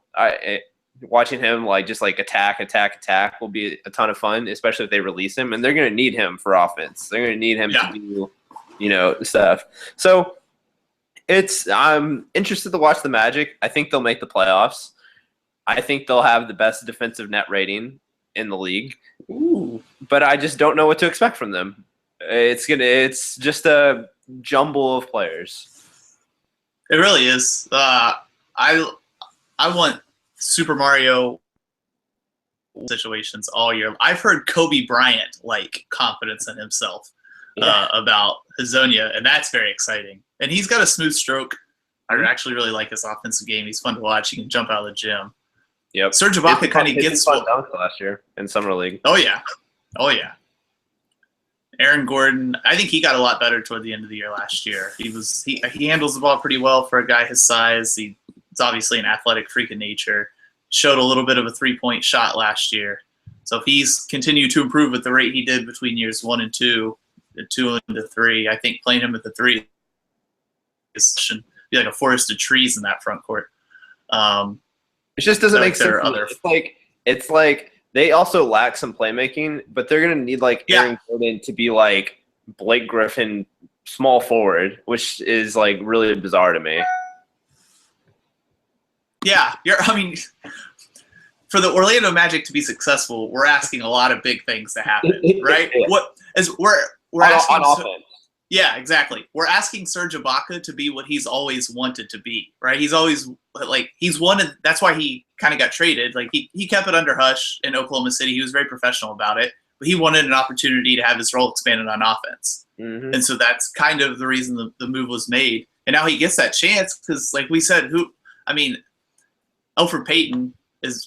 S2: watching him just attack will be a ton of fun, especially if they release him, and they're going to need him for offense. They're going to need him to do stuff. So I'm interested to watch the Magic. I think they'll make the playoffs. I think they'll have the best defensive net rating in the league.
S1: Ooh.
S2: But I just don't know what to expect from them. It's just a jumble of players.
S1: It really is. I want Super Mario situations all year. I've heard Kobe Bryant confidence in himself about Hezonja, and that's very exciting. And he's got a smooth stroke. I actually really like his offensive game. He's fun to watch. He can jump out of the gym.
S2: Yep.
S1: Serge Ibaka kind of gets
S2: fun dunk last year in summer league.
S1: Oh yeah. Aaron Gordon, I think he got a lot better toward the end of the year last year. He handles the ball pretty well for a guy his size. He's obviously an athletic freak of nature. Showed a little bit of a 3-point shot last year. So if he's continued to improve at the rate he did between years 1 and 2, the 2 and the 3, I think playing him at the 3 should be like a forest of trees in that front court.
S2: It just doesn't make sense. It's like they also lack some playmaking, but they're gonna need Aaron Gordon to be like Blake Griffin, small forward, which is really bizarre to me.
S1: Yeah, for the Orlando Magic to be successful, we're asking a lot of big things to happen, right? We're asking
S2: on offense.
S1: Yeah, exactly. We're asking Serge Ibaka to be what he's always wanted to be, right? He's always he's wanted. That's why he kind of got traded. He kept it under hush in Oklahoma City. He was very professional about it, but he wanted an opportunity to have his role expanded on offense, and so that's kind of the reason the move was made. And now he gets that chance because, like we said, Elfrid Payton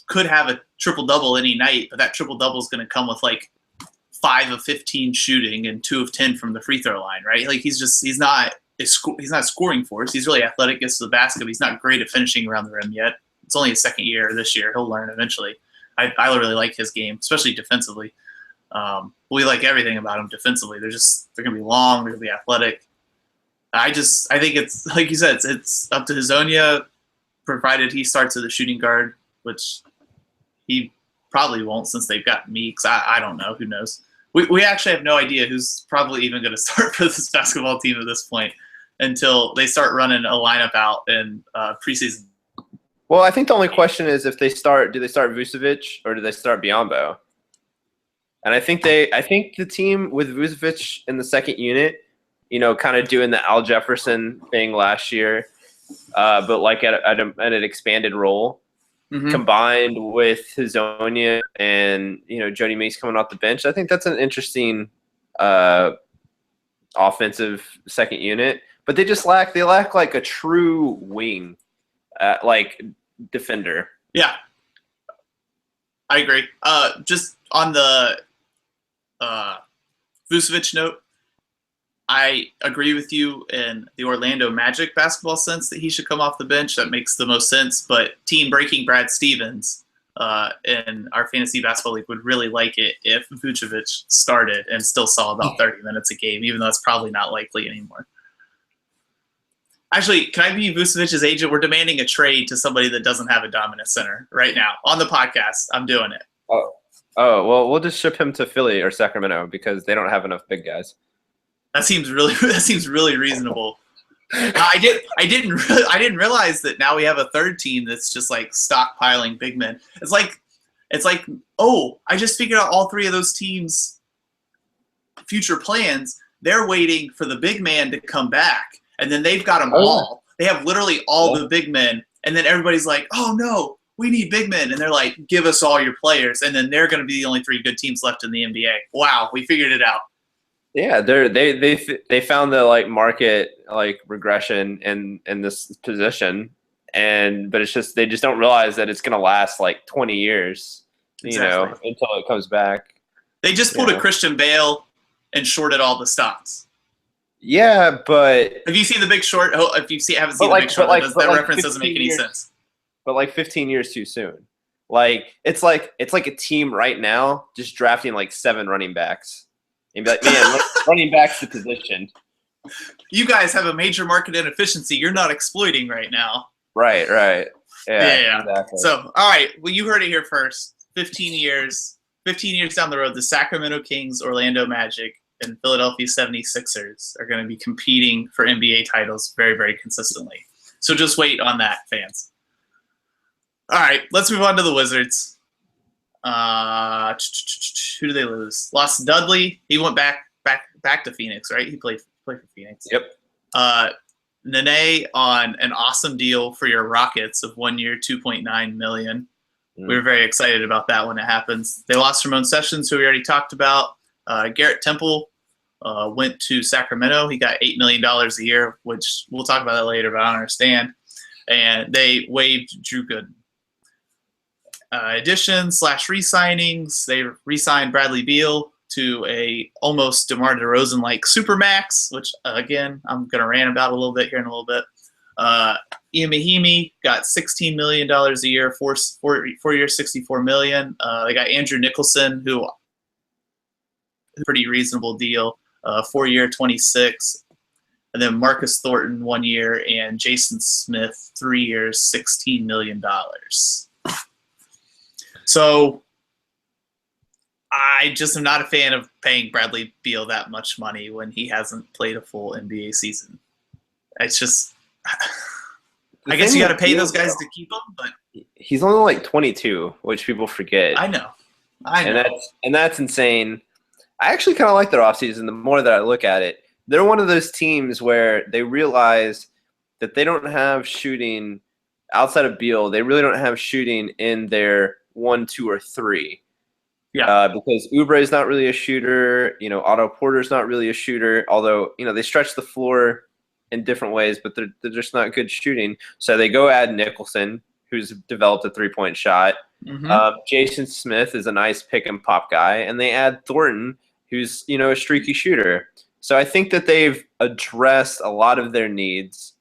S1: could have a triple-double any night, but that triple-double is going to come with 5 of 15 shooting and 2 of 10 from the free throw line, right? He's not a scoring force. He's really athletic, gets to the basket, but he's not great at finishing around the rim yet. It's only his second year this year. He'll learn eventually. I really like his game, especially defensively. We like everything about him defensively. They're going to be long. They're going to be athletic. I think it's like you said. It's up to Hezonja, provided he starts as a shooting guard, which he probably won't since they've got Meeks. I don't know. Who knows? We actually have no idea who's probably even going to start for this basketball team at this point until they start running a lineup out in preseason.
S2: Well, I think the only question is do they start Vucevic or do they start Biyombo? And I think the team with Vucevic in the second unit, kind of doing the Al Jefferson thing last year, but at an expanded role. Mm-hmm. Combined with Hezonja and Jody Meeks coming off the bench, I think that's an interesting offensive second unit. But they lack a true wing, defender.
S1: Yeah, I agree. Just on the Vucevic note, I agree with you in the Orlando Magic basketball sense that he should come off the bench. That makes the most sense. But team breaking Brad Stevens in our fantasy basketball league would really like it if Vucevic started and still saw about 30 minutes a game, even though it's probably not likely anymore. Actually, can I be Vucevic's agent? We're demanding a trade to somebody that doesn't have a dominant center right now on the podcast. I'm doing it.
S2: Well, we'll just ship him to Philly or Sacramento because they don't have enough big guys.
S1: That seems really reasonable. I didn't realize that now we have a third team that's just like stockpiling big men. It's like, oh, I just figured out all three of those teams' future plans. They're waiting for the big man to come back, and then they've got them all. They have literally all the big men, and then everybody's like, oh no, we need big men, and they're like, give us all your players, and then they're going to be the only three good teams left in the NBA. Wow, we figured it out.
S2: Yeah, they found the like market like regression in this position, but it's just they just don't realize that it's gonna last like 20 years, until it comes back.
S1: They just pulled a Christian Bale and shorted all the stocks.
S2: Yeah, but
S1: have you seen The Big Short? If you haven't seen The Big Short, that reference doesn't make any sense.
S2: But like 15 years too soon. Like it's like a team right now just drafting like 7 running backs. And be like, man, running back's the position.
S1: You guys have a major market inefficiency you're not exploiting right now.
S2: Right.
S1: Yeah.
S2: Exactly.
S1: So, all right. Well, you heard it here first. 15 years down the road, the Sacramento Kings, Orlando Magic, and Philadelphia 76ers are going to be competing for NBA titles very, very consistently. So just wait on that, fans. All right. Let's move on to the Wizards. Who do they lose? Lost Dudley. He went back to Phoenix, right? He played for Phoenix.
S2: Yep.
S1: Nene on an awesome deal for your Rockets of 1 year, $2.9 million. We were very excited about that when it happens. They lost Ramon Sessions, who we already talked about. Garrett Temple went to Sacramento. He got $8 million a year, which we'll talk about that later, but I don't understand. And they waived Drew Gooden. Additions / re-signings. They re-signed Bradley Beal to a almost DeMar DeRozan-like supermax, which, again, I'm going to rant about a little bit here in a little bit. Ian Mahimi got $16 million a year, 4 years, $64 million. They got Andrew Nicholson, who pretty reasonable deal, 4 year, 26. And then Marcus Thornton, 1 year, and Jason Smith, 3 years, $16 million. So I just am not a fan of paying Bradley Beal that much money when he hasn't played a full NBA season. It's just, I guess you got to pay those guys to keep him, but
S2: he's only like 22, which people forget.
S1: I know.
S2: And that's insane. I actually kind of like their offseason. The more that I look at it, they're one of those teams where they realize that they don't have shooting outside of Beal. They really don't have shooting in their 1, 2, or 3.
S1: Yeah.
S2: Because Oubre is not really a shooter. Otto Porter's not really a shooter. Although they stretch the floor in different ways, but they're just not good shooting. So they go add Nicholson, who's developed a 3-point shot.
S1: Mm-hmm.
S2: Jason Smith is a nice pick and pop guy, and they add Thornton, who's a streaky shooter. So I think that they've addressed a lot of their needs.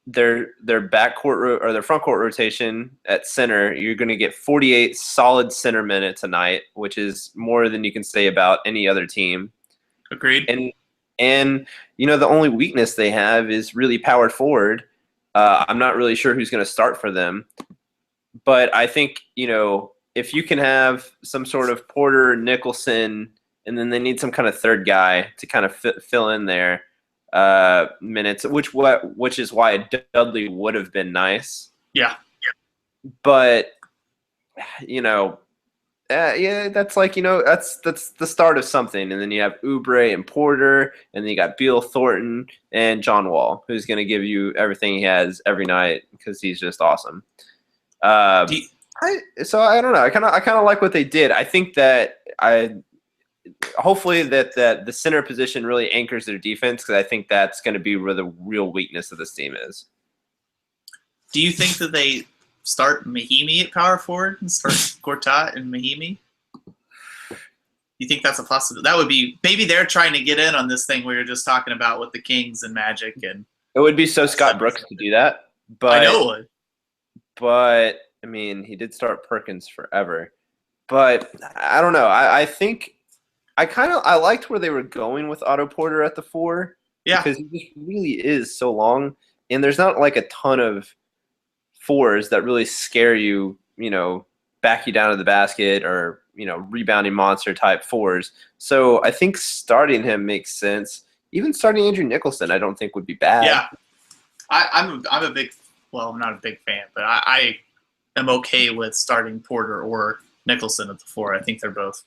S2: Their backcourt or their front court rotation at center, you're going to get 48 solid center minutes a night, which is more than you can say about any other team.
S1: Agreed.
S2: And the only weakness they have is really powered forward. I'm not really sure who's going to start for them, but I think if you can have some sort of Porter, Nicholson, and then they need some kind of third guy to kind of fill in there. Minutes, which is why Dudley would have been nice.
S1: Yeah.
S2: But that's like that's the start of something, and then you have Oubre and Porter, and then you got Beal, Thornton, and John Wall, who's going to give you everything he has every night because he's just awesome. I don't know. I kind of like what they did. I think that hopefully that the center position really anchors their defense, because I think that's going to be where the real weakness of this team is.
S1: Do you think that they start Mahimi at power forward and start Gortat and Mahimi? You think that's a possibility? That would be, maybe they're trying to get in on this thing we were just talking about with the Kings and Magic, and
S2: it would be so Scott Brooks to do that. But
S1: I know it would.
S2: But I mean, he did start Perkins forever. But I don't know. I think I liked where they were going with Otto Porter at the 4.
S1: Yeah,
S2: because he just really is so long, and there's not like a ton of fours that really scare you, back you down to the basket or, rebounding monster type fours. So I think starting him makes sense. Even starting Andrew Nicholson, I don't think would be bad.
S1: yeah. I'm a big, well, I'm not a big fan, but I am okay with starting Porter or Nicholson at the 4. I think they're both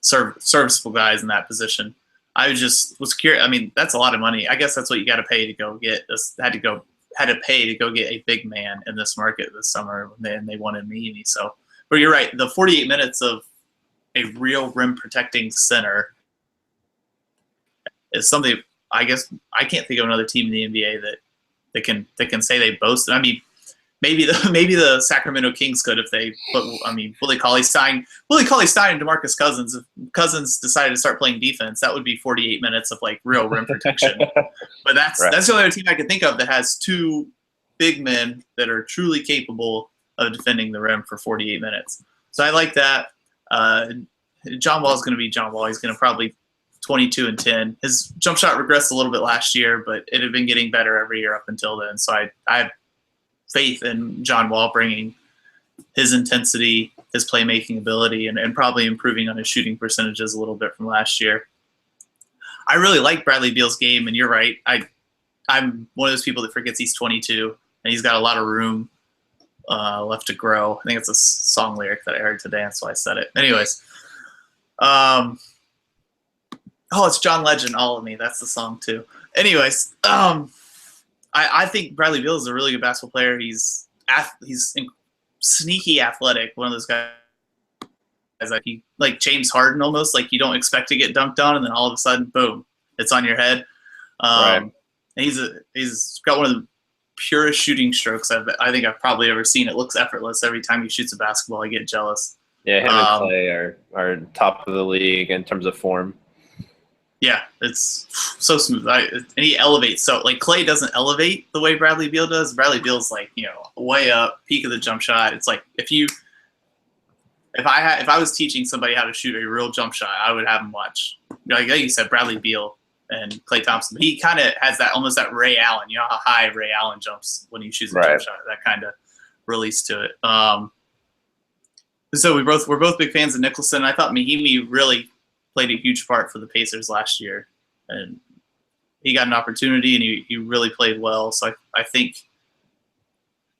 S1: serviceable guys in that position. I just was curious. I mean, that's a lot of money. I guess that's what you got to pay to go get this. Had to pay to go get a big man in this market this summer, and they wanted me. So, but you're right. The 48 minutes of a real rim protecting center is something. I guess I can't think of another team in the NBA that can say they boast. I mean, maybe the Sacramento Kings could if they put. I mean, Willie Cauley-Stein and DeMarcus Cousins. If Cousins decided to start playing defense, that would be 48 minutes of like real rim protection. But that's
S2: Right.
S1: that's the only other team I can think of that has 2 big men that are truly capable of defending the rim for 48 minutes. So I like that. John Wall is going to be John Wall. He's going to probably 22 and 10. His jump shot regressed a little bit last year, but it had been getting better every year up until then. So I have faith in John Wall bringing his intensity, his playmaking ability, and probably improving on his shooting percentages a little bit from last year. I really like Bradley Beal's game, and you're right. I'm one of those people that forgets he's 22 and he's got a lot of room left to grow. I think it's a song lyric that I heard today, and so I said it. Anyways, it's John Legend, All of Me. That's the song too. Anyways, I think Bradley Beal is a really good basketball player. He's sneaky athletic. One of those guys like James Harden almost. Like you don't expect to get dunked on, and then all of a sudden, boom, it's on your head.
S2: Right.
S1: And he's got one of the purest shooting strokes I think I've probably ever seen. It looks effortless every time he shoots a basketball. I get jealous.
S2: Yeah, him and Clay are top of the league in terms of form.
S1: Yeah, it's so smooth. And he elevates. So like Clay doesn't elevate the way Bradley Beal does. Bradley Beal's like, way up, peak of the jump shot. It's like if I was teaching somebody how to shoot a real jump shot, I would have them watch. Like you said, Bradley Beal and Klay Thompson. He kind of has almost that Ray Allen. You know how high Ray Allen jumps when he shoots a jump shot. That kind of release to it. So we're both big fans of Nicholson. I thought Mahimi really played a huge part for the Pacers last year, and he got an opportunity and he really played well. So I think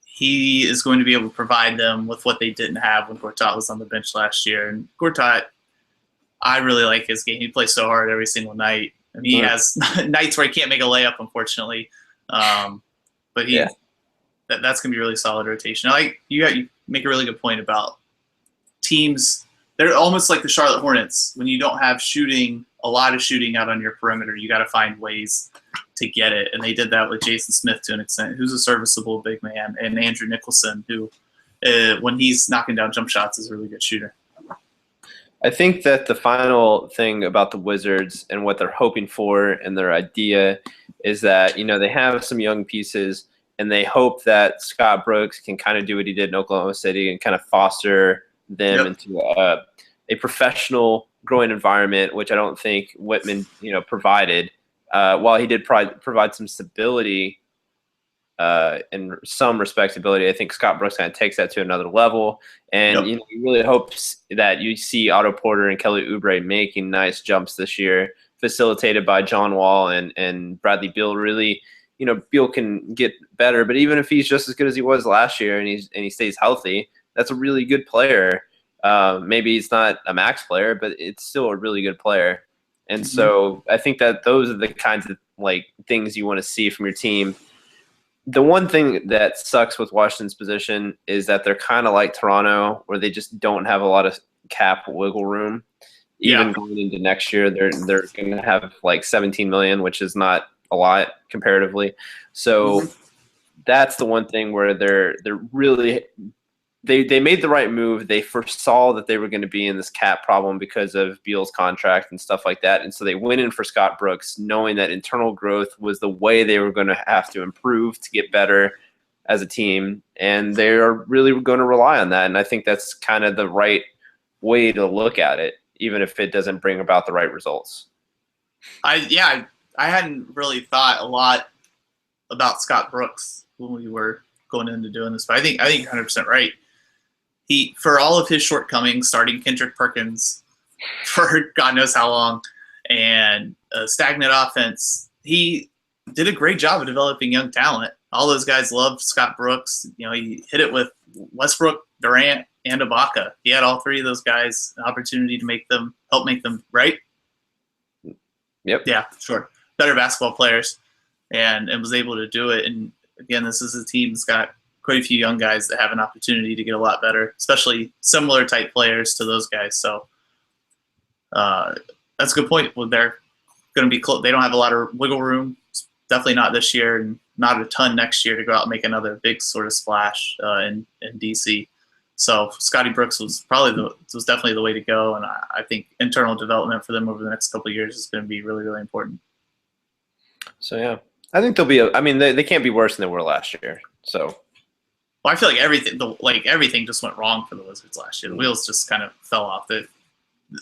S1: he is going to be able to provide them with what they didn't have when Gortat was on the bench last year. And Gortat, I really like his game. He plays so hard every single night. And he has nights where he can't make a layup, unfortunately. But that's going to be a really solid rotation. You make a really good point about teams. They're almost like the Charlotte Hornets. When you don't have a lot of shooting out on your perimeter, you got to find ways to get it. And they did that with Jason Smith to an extent, who's a serviceable big man, and Andrew Nicholson, who, when he's knocking down jump shots, is a really good shooter.
S2: I think that the final thing about the Wizards and what they're hoping for and their idea is that, they have some young pieces and they hope that Scott Brooks can kind of do what he did in Oklahoma City and kind of foster them into a professional growing environment, which I don't think Whitman, provided. While he did provide some stability and some respectability, I think Scott Brooks kind of takes that to another level. And he really hopes that you see Otto Porter and Kelly Oubre making nice jumps this year, facilitated by John Wall and Bradley Beal. Really, Beal can get better, but even if he's just as good as he was last year and he stays healthy, that's a really good player. Maybe he's not a max player, but it's still a really good player. And so I think that those are the kinds of things you want to see from your team. The one thing that sucks with Washington's position is that they're kind of like Toronto, where they just don't have a lot of cap wiggle room. Even going into next year, they're going to have like $17 million, which is not a lot comparatively. So that's the one thing where they're really they made the right move. They foresaw that they were going to be in this cap problem because of Beal's contract and stuff like that. And so they went in for Scott Brooks, knowing that internal growth was the way they were going to have to improve to get better as a team. And they are really going to rely on that. And I think that's kind of the right way to look at it, even if it doesn't bring about the right results.
S1: I I hadn't really thought a lot about Scott Brooks when we were going into doing this, but I think you're 100% right. He, for all of his shortcomings, starting Kendrick Perkins for God knows how long, and a stagnant offense, he did a great job of developing young talent. All those guys loved Scott Brooks. You know, he hit it with Westbrook, Durant, and Ibaka. He had all three of those guys an opportunity to help make them right.
S2: Yep.
S1: Yeah, sure. Better basketball players, and was able to do it. And again, this is a team that's got quite a few young guys that have an opportunity to get a lot better, especially similar type players to those guys. So that's a good point. Well, they're going to be close. They don't have a lot of wiggle room. Definitely not this year, and not a ton next year to go out and make another big sort of splash in DC. So Scotty Brooks was definitely the way to go, and I think internal development for them over the next couple of years is going to be really, really important.
S2: So yeah, I think they'll be. I mean, they can't be worse than they were last year. So,
S1: well, I feel like everything just went wrong for the Wizards last year. The wheels just kind of fell off.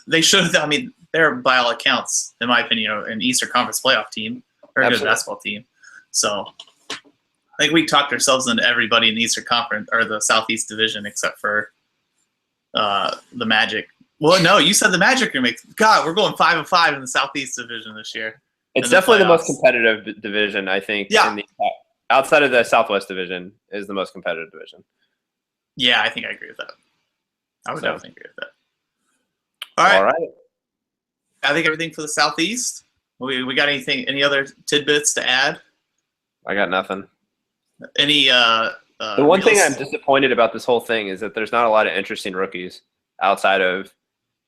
S1: They should have. I mean, they're by all accounts, in my opinion, an Eastern Conference playoff team or a good basketball team. So I think we talked ourselves into everybody in the Eastern Conference or the Southeast Division except for the Magic. Well, no, you said the Magic are making. God, we're going 5-5 in the Southeast Division this year.
S2: It's definitely the most competitive division, I think.
S1: Yeah.
S2: Outside of the Southwest Division is the most competitive division.
S1: Yeah, I think I agree with that. I would definitely agree with that. All right. I think everything for the Southeast. We got any other tidbits to add?
S2: I got nothing.
S1: Any
S2: the one thing I'm disappointed about this whole thing is that there's not a lot of interesting rookies outside of,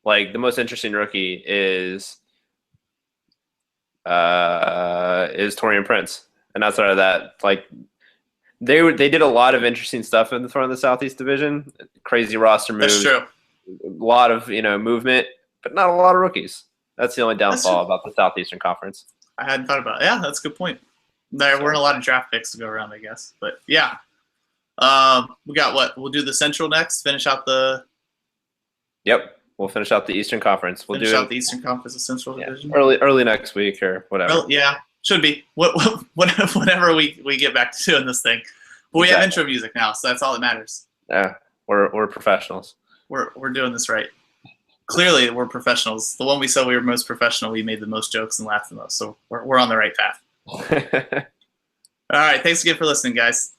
S2: like, the most interesting rookie is Taurean Prince, and outside of that, like, they did a lot of interesting stuff in the front of the Southeast Division. Crazy roster moves.
S1: That's true.
S2: A lot of movement, but not a lot of rookies. That's the only downfall about the Southeastern Conference.
S1: I hadn't thought about it. Yeah, that's a good point. There weren't a lot of draft picks to go around, I guess. But yeah, we got what? We'll do the Central next. Finish out the.
S2: Yep, we'll finish out the Eastern Conference. We'll
S1: finish out the Eastern Conference, the Central Division.
S2: Early next week or whatever.
S1: Yeah, should be. Whenever we get back to doing this thing, but we have intro music now, so that's all that matters.
S2: Yeah, we're professionals.
S1: We're doing this right. Clearly, we're professionals. The one we said we were most professional, we made the most jokes and laughed the most. So we're on the right path. All right. Thanks again for listening, guys.